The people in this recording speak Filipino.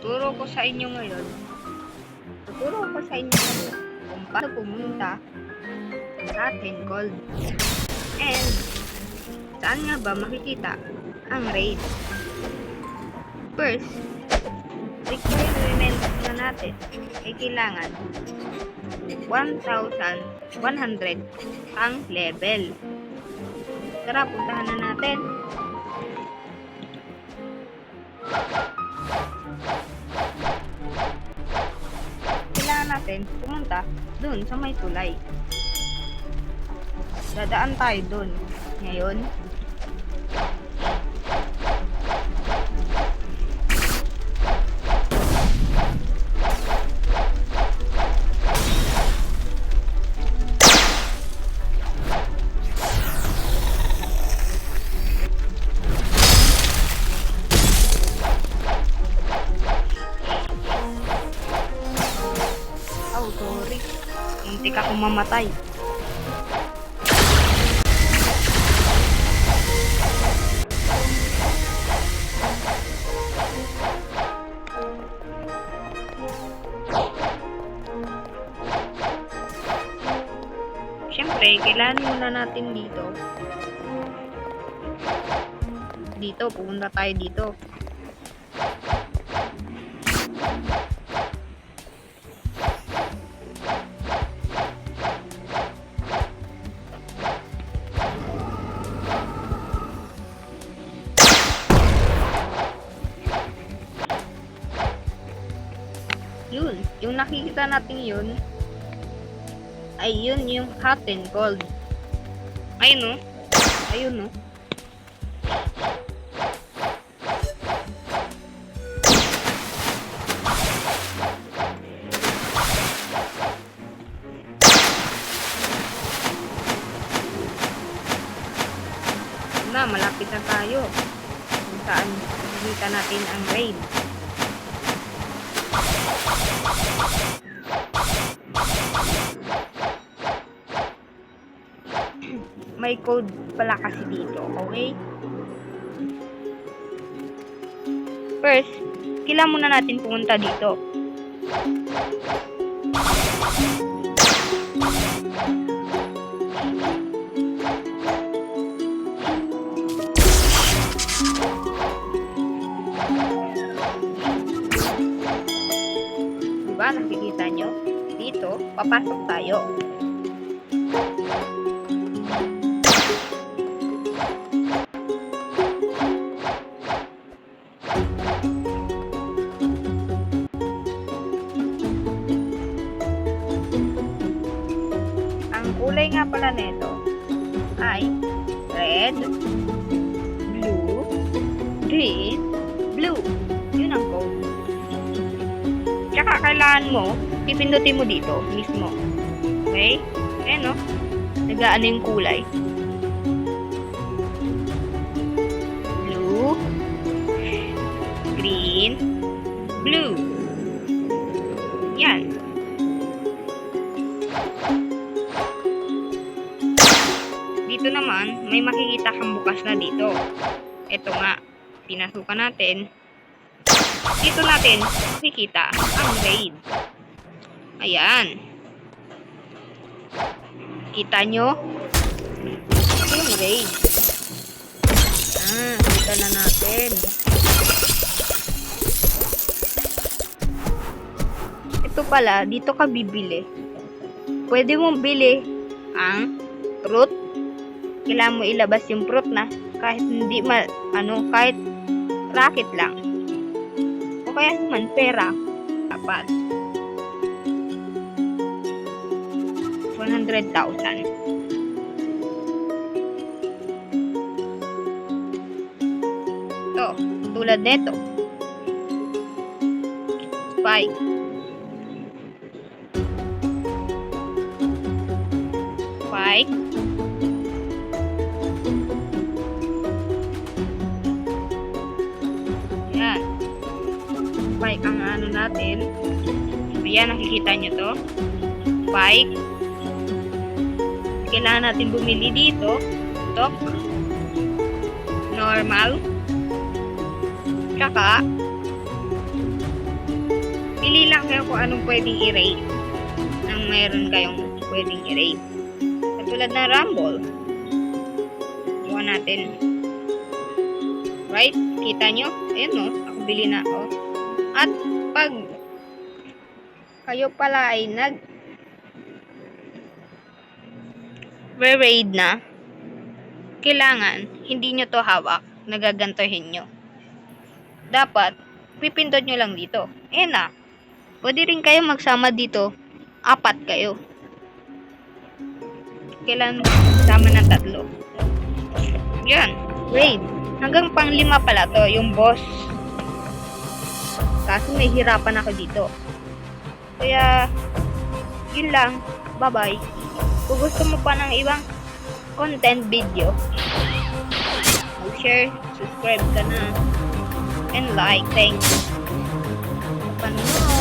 Tuturo ko sa inyo ngayon kung paano pumunta sa ating gold. And saan nga ba makikita ang raid? First, requirement na natin ay kailangan 1,100 ang level. Tara, puntahan na natin. Kailangan natin pumunta dun sa may tulay. Dadaan tayo dun. Ngayon, sorry. Muntik akong mamatay. Siyempre, kailangan muna natin dito. Pupunta tayo dito. Yun, yung nakikita natin yun, ay yun yung hot and cold. Ayun, no? Ayun, no? Na, malapit na tayo kung saan nakikita natin ang raid. May code pala kasi dito, okay? First, kailangan muna natin pumunta dito. Diba, nakikita nyo? Dito, papasok tayo. Kulay nga pala nito ay red, blue, green, blue. Yun ang code. Tsaka kailangan mo, pipindutin mo dito mismo. Okay? Ayan, no? Nag-aano yung kulay. Blue, green, blue. Yan. Dito naman, may makikita kang bukas na dito. Ito nga, pinasukan natin. Dito natin makikita ang raid. Ayan. Kita nyo? Ito yung raid. Kita na natin. Ito pala, dito ka bibili. Pwede mong bili ang fruit. Kailangan mo ilabas yung fruit na kahit hindi kahit racket lang. O kaya naman pera. Dapat. 100,000. Ito, tulad nito. Spike. Yan. Spike ang ano natin. Ayan, nakikita nyo to. Spike. Kailangan natin bumili dito. Stock. Normal. Tsaka Pili lang kayo kung anong pwedeng i-rate nang mayroon kayong pwedeng i-rate. Katulad ng Rumble. Iwan natin. Right? Kita nyo? Ayan o. Ako bili na ako. At pag kayo pala ay raid na, kailangan hindi nyo to hawak. Nagagantohin nyo. Dapat, pipindot nyo lang dito. Ayan na. Pwede rin kayo magsama dito. 4 kayo. Kailangan magsama ng 3. Yan. Raid. Hanggang pang 5 pala to, yung boss. Kaso may hirapan ako dito. Kaya, yun lang. Bye-bye. Kung gusto mo pa ng ibang content video, share, subscribe ka na, and like. Thanks. Panonood.